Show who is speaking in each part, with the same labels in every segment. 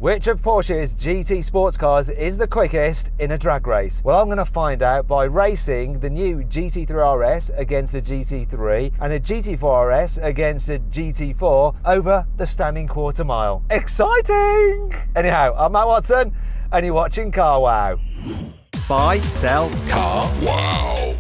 Speaker 1: Which of Porsche's GT sports cars is the quickest in a drag race? Well, I'm going to find out by racing the new GT3RS against a GT3 and a GT4RS against a GT4 over the standing quarter mile. Exciting! Anyhow, I'm Matt Watson and you're watching Car Wow. Buy, sell, Car Wow.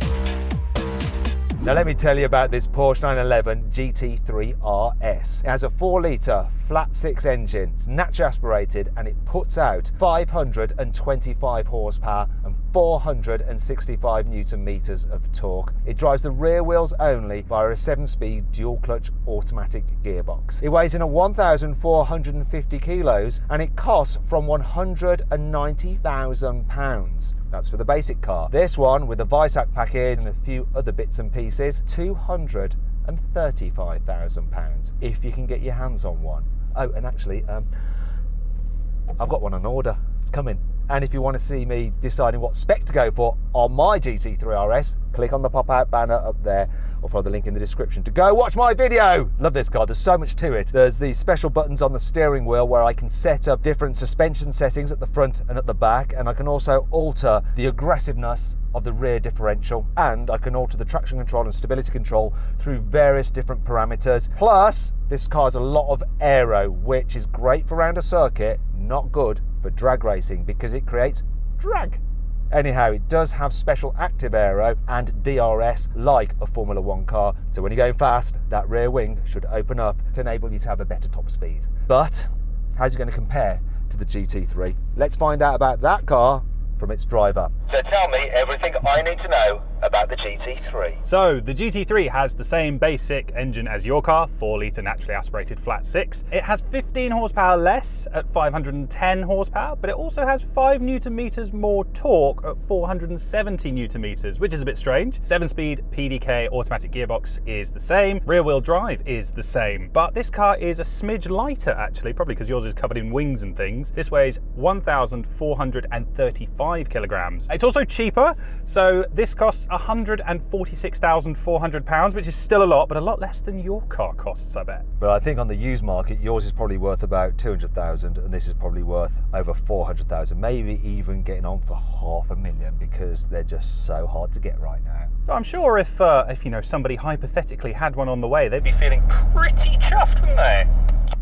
Speaker 1: Now let me tell you about this Porsche 911 GT3RS. It has a 4-litre flat 6 engine. It's naturally aspirated and it puts out 525 horsepower and 465 newton meters of torque. It drives the rear wheels only via a 7-speed dual clutch automatic gearbox. It weighs in at 1,450 kilos and it costs from £190,000. That's for the basic car. This one, with the Visac package and a few other bits and pieces, £235,000 if you can get your hands on one. Oh, and actually, I've got one on order. It's coming. And if you want to see me deciding what spec to go for on my GT3RS, click on the pop-out banner up there or follow the link in the description to go watch my video. Love this car, there's so much to it. There's these special buttons on the steering wheel where I can set up different suspension settings at the front and at the back, and I can also alter the aggressiveness of the rear differential, and I can alter the traction control and stability control through various different parameters. Plus, this car has a lot of aero, which is great for around a circuit, not good for drag racing because it creates drag. Anyhow, it does have special active aero and DRS like a Formula 1 car, so when you're going fast, that rear wing should open up to enable you to have a better top speed. But how's it going to compare to the GT3? Let's find out about that car from its driver. So tell me everything I need to know about the GT3.
Speaker 2: So the GT3 has the same basic engine as your car, 4-litre naturally aspirated flat 6. It has 15 horsepower less at 510 horsepower, but it also has 5 newton meters more torque at 470 newton meters, which is a bit strange. 7-speed PDK automatic gearbox is the same. Rear wheel drive is the same, but this car is a smidge lighter actually, probably because yours is covered in wings and things. This weighs 1,435 kilograms. It's also cheaper, so this costs £146,400, which is still a lot, but a lot less than your car costs, I bet.
Speaker 1: But I think on the used market, yours is probably worth about 200,000 and this is probably worth over 400,000, maybe even getting on for $500,000 because they're just so hard to get right now.
Speaker 2: So I'm sure if you know, somebody hypothetically had one on the way, they'd be feeling pretty chuffed, wouldn't they?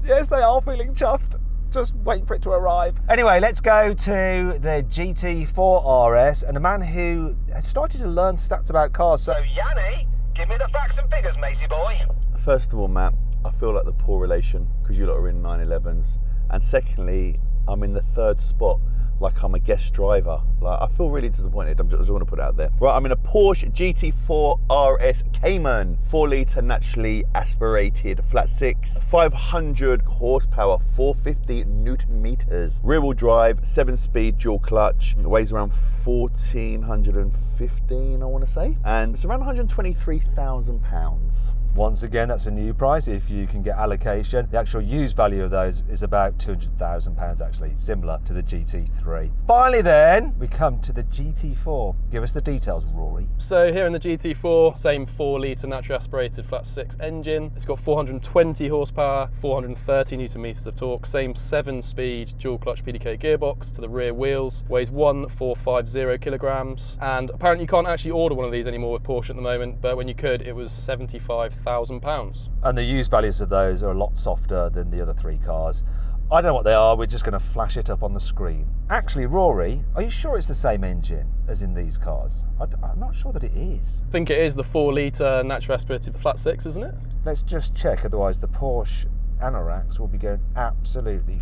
Speaker 1: Yes, they are feeling chuffed. Just waiting for it to arrive. Anyway, let's go to the GT4RS and a man who has started to learn stats about cars. So
Speaker 3: Yanni, give me the facts and figures, matey boy.
Speaker 4: First of all, Matt, I feel like the poor relation because you lot are in 911s. And secondly, I'm in the 3rd spot, like I'm a guest driver. Like, I feel really disappointed. I just want to put it out there. Right, I'm in a Porsche GT4RS Cayman, 4-litre naturally aspirated flat 6, 500 horsepower, 450 newton meters, rear wheel drive, 7-speed dual clutch. It weighs around 1,415, I want to say, and it's around £123,000.
Speaker 1: once again, that's a new price if you can get allocation. The actual used value of those is about £200,000 actually, similar to the GT3. Finally then, we come to the GT4. Give us the details, Rory.
Speaker 5: So here in the GT4, same 4-litre naturally aspirated flat 6 engine. It's got 420 horsepower, 430 newton meters of torque, same 7-speed dual clutch PDK gearbox to the rear wheels, weighs 1,450 kilograms, and apparently you can't actually order one of these anymore with Porsche at the moment, but when you could, it was £75,000.
Speaker 1: And the used values of those are a lot softer than the other 3 cars. I don't know what they are, we're just going to flash it up on the screen. Actually, Rory, are you sure it's the same engine as in these cars? I'm not sure that it is.
Speaker 5: I think it is the 4-litre naturally aspirated flat 6, isn't it?
Speaker 1: Let's just check, otherwise the Porsche anoraks will be going absolutely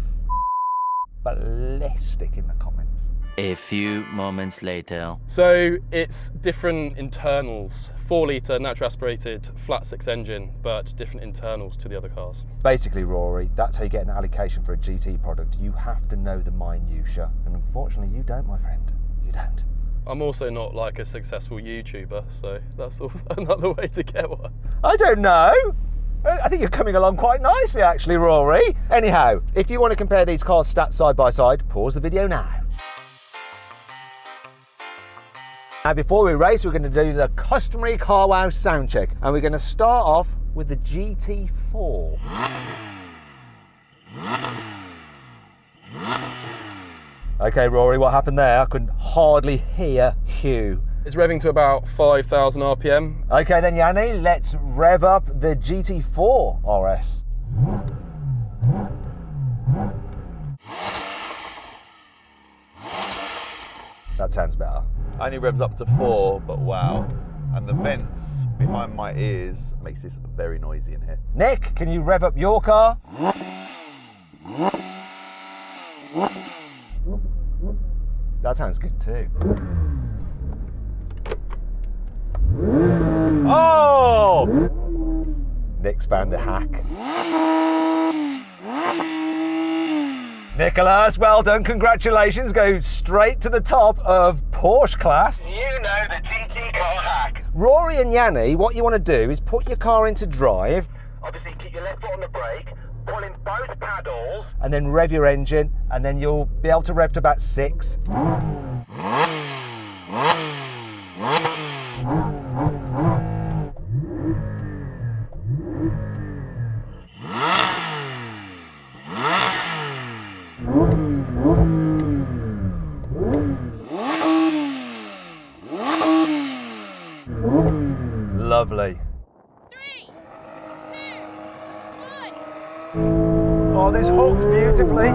Speaker 1: ballistic in the comments.
Speaker 6: A few moments later.
Speaker 5: So it's different internals, 4-litre naturally aspirated flat 6 engine, but different internals to the other cars.
Speaker 1: Basically, Rory, that's how you get an allocation for a GT product. You have to know the minutiae, and unfortunately you don't, my friend. You don't.
Speaker 5: I'm also not like a successful YouTuber, so that's another way to get one.
Speaker 1: I don't know. I think you're coming along quite nicely actually, Rory. Anyhow, if you want to compare these cars' stats side by side, pause the video now. Now before we race, we're going to do the customary Car Wow sound check, and we're going to start off with the GT4. Okay, Rory, what happened there? I couldn't hardly hear Hugh.
Speaker 5: It's revving to about 5,000 RPM.
Speaker 1: Okay then, Yanni, let's rev up the GT4 RS. That sounds better.
Speaker 4: Only revs up to 4, but wow. And the vents behind my ears makes this very noisy in here.
Speaker 1: Nick, can you rev up your car? That sounds good too.
Speaker 2: Oh!
Speaker 1: Nick's found the hack. Nicholas, well done, congratulations. Go straight to the top of Porsche class.
Speaker 3: You know the GT car hack.
Speaker 1: Rory and Yanni, what you want to do is put your car into drive
Speaker 3: Obviously, keep your left foot on the brake, pull in both paddles.
Speaker 1: and then rev your engine, and then you'll be able to rev to about 6. Lovely.
Speaker 7: 3, 2, 1.
Speaker 1: Oh, this hooked beautifully.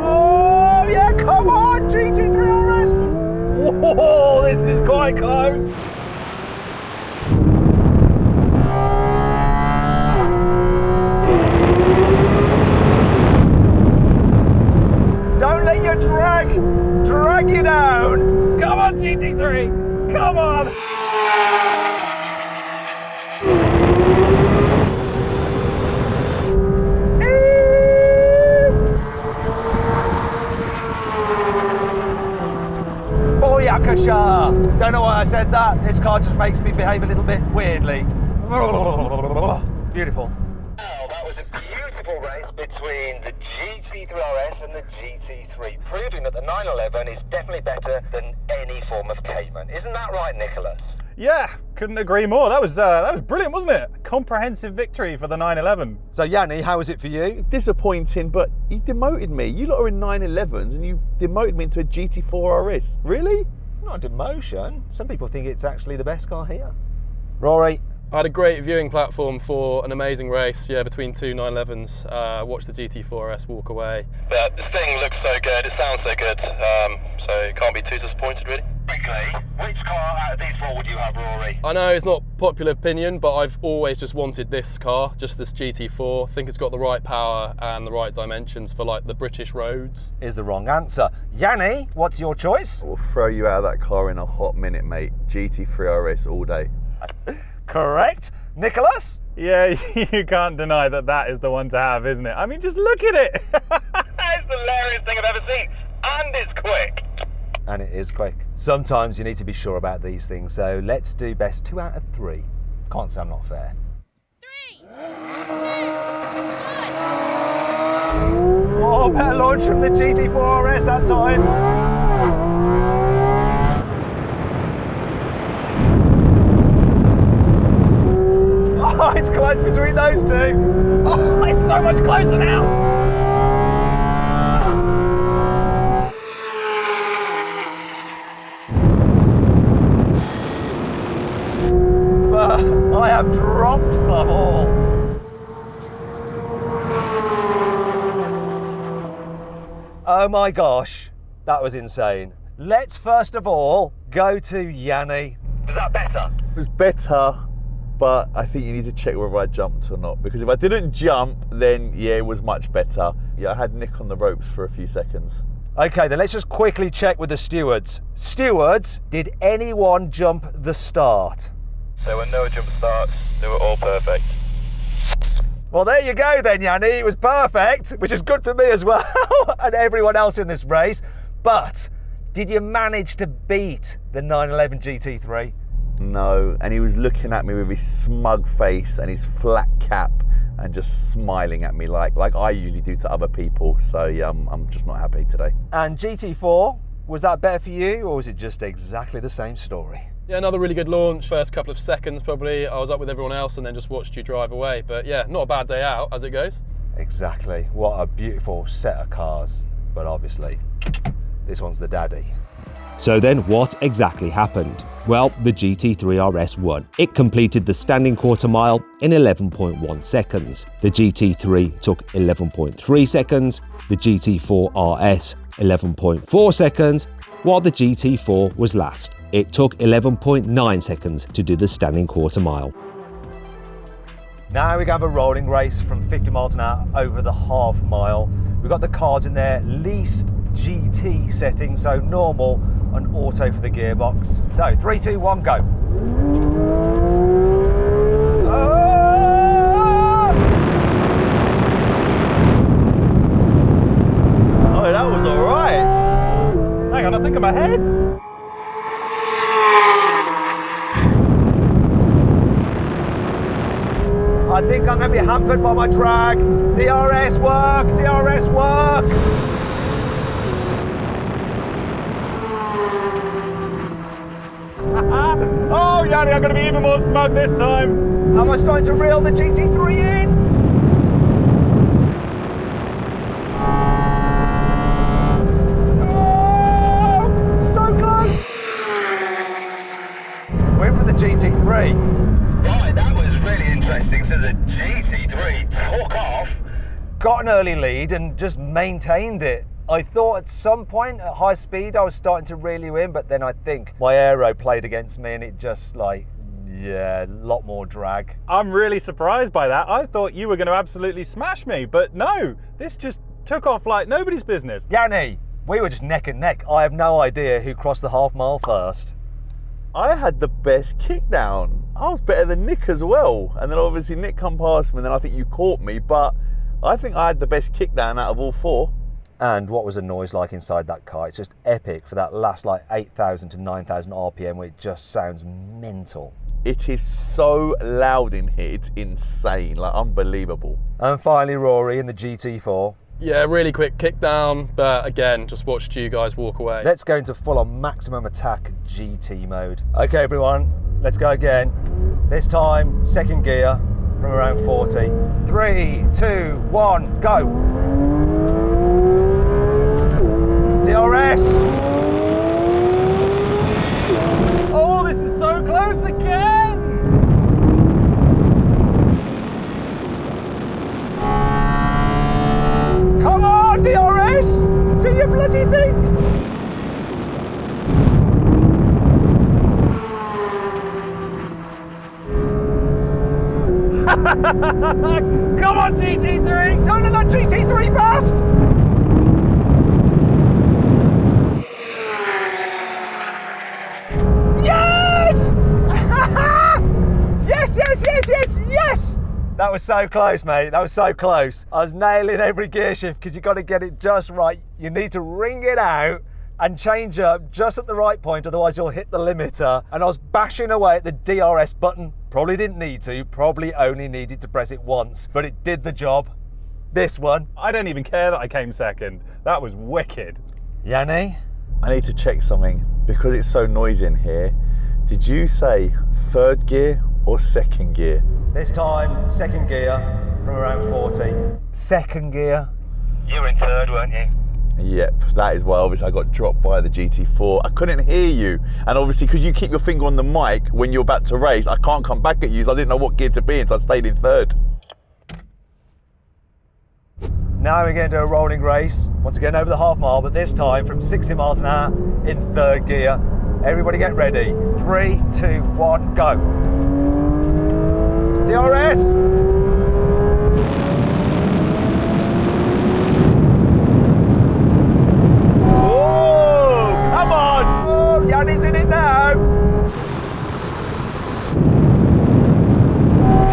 Speaker 1: Oh, yeah, come on, GT3RS.
Speaker 2: Whoa, this is quite close.
Speaker 1: Don't let your drag you down.
Speaker 2: Come on, GT3. Come on.
Speaker 1: Boyakasha. Don't know why I said that. This car just makes me behave a little bit weirdly. Beautiful.
Speaker 3: Wow, that was a beautiful race between the GT3RS and the GT3, proving that the 911 is definitely better than any form of Cayman. Isn't that right, Nicholas?
Speaker 2: Yeah, couldn't agree more. That was brilliant, wasn't it? Comprehensive victory for the 911.
Speaker 1: So Yanni, how was it for you?
Speaker 4: Disappointing, but you demoted me. You lot are in 911s and you demoted me into a GT4 RS. Really?
Speaker 1: Not a demotion. Some people think it's actually the best car here. Rory.
Speaker 5: I had a great viewing platform for an amazing race, yeah, between two 911s. Watched the GT4RS walk away.
Speaker 8: Yeah, this thing looks so good, it sounds so good, so you can't be too disappointed really.
Speaker 3: Quickly, which car out of these four would you have, Rory?
Speaker 5: I know it's not popular opinion, but I've always just wanted this car, just this GT4. I think it's got the right power and the right dimensions for like the British roads.
Speaker 1: Is the wrong answer. Yanni, what's your choice?
Speaker 4: We'll throw you out of that car in a hot minute, mate. GT3 RS all day.
Speaker 1: Correct. Nicholas?
Speaker 2: Yeah, you can't deny that that is the one to have, isn't it? I mean, just look at it.
Speaker 3: It's the hilarious thing I've ever seen, and it's quick.
Speaker 1: And it is quick. Sometimes you need to be sure about these things, so let's do best 2 out of 3. Can't sound not fair.
Speaker 7: 3, 2, 1.
Speaker 1: Oh, better launch from the GT4RS that time. Oh, it's close between those two. Oh, it's so much closer now. But I have dropped them all. Oh my gosh, that was insane. Let's first of all go to Yanni.
Speaker 3: Was that better?
Speaker 4: It was better, but I think you need to check whether I jumped or not, because if I didn't jump, then yeah, it was much better. Yeah, I had Nick on the ropes for a few seconds.
Speaker 1: Okay, then let's just quickly check with the stewards. Stewards, did anyone jump the start?
Speaker 8: So when no jump starts, they were all perfect.
Speaker 1: Well, there you go then, Yanni. It was perfect, which is good for me as well, and everyone else in this race. But did you manage to beat the 911 GT3?
Speaker 4: No, and he was looking at me with his smug face and his flat cap and just smiling at me like I usually do to other people. So yeah, I'm just not happy today.
Speaker 1: And GT4, was that better for you, or was it just exactly the same story?
Speaker 5: Yeah, another really good launch. First couple of seconds probably, I was up with everyone else and then just watched you drive away. But yeah, not a bad day out as it goes.
Speaker 1: Exactly. What a beautiful set of cars. But obviously, this one's the daddy. So then what exactly happened? Well, the GT3RS won. It completed the standing quarter mile in 11.1 seconds. The GT3 took 11.3 seconds, the GT4RS 11.4 seconds, while the GT4 was last. It took 11.9 seconds to do the standing quarter mile. Now we're going to have a rolling race from 50 miles an hour over the half mile. We've got the cars in their least GT setting, so normal and auto for the gearbox. So 3, 2, 1, go.
Speaker 4: Oh, that was all right.
Speaker 2: Hang on, I think I'm ahead.
Speaker 1: I think I'm going to be hampered by my drag. DRS work, DRS work.
Speaker 2: Oh, Yanni, I'm going to be even more smug this time.
Speaker 1: Am I starting to reel the GT3 in? Oh, so close. We're in for the GT3.
Speaker 3: Right, that was really interesting. So the GT3 took off.
Speaker 1: Got an early lead and just maintained it. I thought at some point at high speed I was starting to reel you in, but then I think my aero played against me and it just yeah, a lot more drag.
Speaker 2: I'm really surprised by that. I thought you were going to absolutely smash me, but no, this just took off like nobody's business.
Speaker 1: Yanni, we were just neck and neck. I have no idea who crossed the half mile first.
Speaker 4: I had the best kick down. I was better than Nick as well. And then obviously Nick come past me and then I think you caught me, but I think I had the best kick down out of all four.
Speaker 1: And what was the noise like inside that car? It's just epic for that last 8,000 to 9,000 RPM where it just sounds mental.
Speaker 4: It is so loud in here, it's insane, like unbelievable.
Speaker 1: And finally Rory in the GT4.
Speaker 5: Yeah, really quick kick down, but again, just watched you guys walk away.
Speaker 1: Let's go into full on maximum attack GT mode. Okay everyone, let's go again. This time, second gear from around 40. 3, 2, 1, go. DRS!
Speaker 2: Oh, this is so close again!
Speaker 1: Come on, DRS! Do your bloody thing!
Speaker 2: Come on, GT3!
Speaker 1: Don't let that GT3 past! Yes! Yes, yes, yes, yes, yes! That was so close, mate. That was so close. I was nailing every gear shift because you've got to get it just right. You need to ring it out and change up just at the right point, otherwise you'll hit the limiter. And I was bashing away at the DRS button. Probably didn't need to, probably only needed to press it once, but it did the job. This one.
Speaker 2: I don't even care that I came second. That was wicked.
Speaker 1: Yanni?
Speaker 4: I need to check something because it's so noisy in here. Did you say third gear or second gear?
Speaker 1: This time, second gear from around 40. Second gear.
Speaker 3: You were in third, weren't you?
Speaker 4: Yep, that is why obviously I got dropped by the GT4. I couldn't hear you. And obviously because you keep your finger on the mic when you're about to race, I can't come back at you, so I didn't know what gear to be in, so I stayed in third.
Speaker 1: Now we're going to do a rolling race, once again over the half mile, but this time from 60 miles an hour in third gear. Everybody get ready. 3, 2, 1, go. DRS!
Speaker 4: Oh, come on!
Speaker 1: Oh, Yanni's in it now.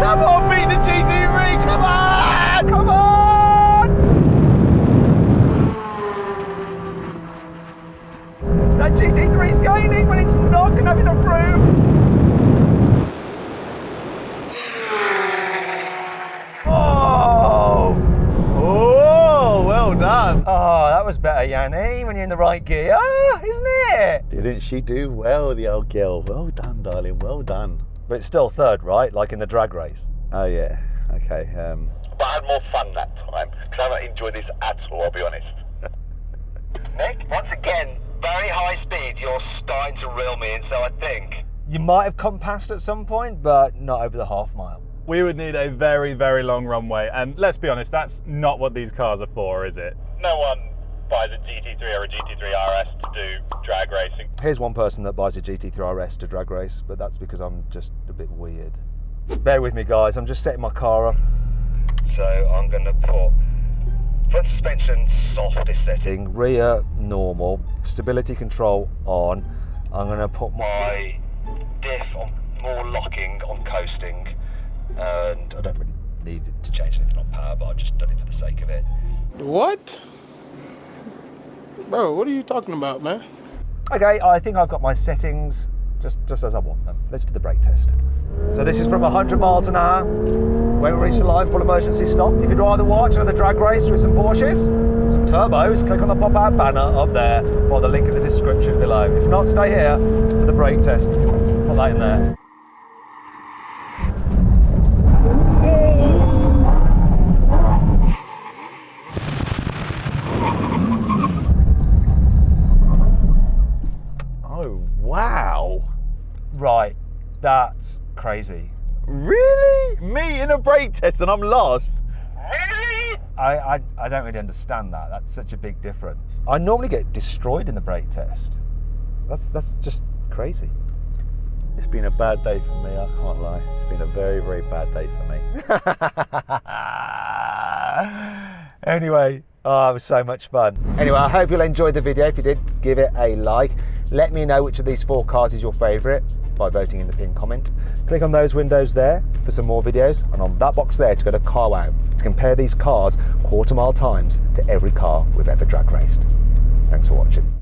Speaker 4: Come on, beat the GT3, come on!
Speaker 1: Come on! That GT3's gaining, but it's not going to have enough room. Oh!
Speaker 4: Oh, well done.
Speaker 1: Oh, that was better, Yanni, when you're in the right gear, isn't it?
Speaker 4: Didn't she do well, the old girl? Well done. darling, well done.
Speaker 1: But it's still third, right? Like in the drag race.
Speaker 4: Oh yeah, okay.
Speaker 3: But I had more fun that time, because I haven't enjoyed this at all, I'll be honest. Nick, once again, very high speed, you're starting to reel me in, so I think...
Speaker 1: You might have come past at some point, but not over the half mile.
Speaker 2: We would need a very, very long runway, and let's be honest, that's not what these cars are for, is it?
Speaker 8: No one buys a GT3 or a GT3 RS to do drag racing.
Speaker 1: Here's one person that buys a GT3 RS to drag race, but that's because I'm just a bit weird. Bear with me, guys, I'm just setting my car up.
Speaker 3: So I'm going to put front suspension softest setting.
Speaker 1: Rear normal, stability control on. I'm going to put my
Speaker 3: Diff on more locking on coasting, and
Speaker 1: I don't really need it
Speaker 3: to change anything on power, but I've just done it for the sake of it.
Speaker 5: What? Bro, what are you talking about, man?
Speaker 1: Okay, I think I've got my settings just as I want them. Let's do the brake test. So this is from 100 miles an hour. When we reach the line, full emergency stop. If you'd rather watch another drag race with some Porsches, some turbos, click on the pop-out banner up there for the link in the description below. If not, stay here for the brake test. Put that in there.
Speaker 4: Oh, wow.
Speaker 1: Right, that's crazy.
Speaker 4: Really? Me in a brake test and I'm lost?
Speaker 3: Really?
Speaker 1: I don't really understand that. That's such a big difference. I normally get destroyed in the brake test. That's just crazy.
Speaker 4: It's been a bad day for me, I can't lie. It's been a very, very bad day for me.
Speaker 1: Anyway, it was so much fun. Anyway, I hope you'll enjoy the video. If you did, give it a like. Let me know which of these 4 cars is your favourite by voting in the pinned comment. Click on those windows there for some more videos, and on that box there to go to Car Wow to compare these cars quarter mile times to every car we've ever drag raced. Thanks for watching.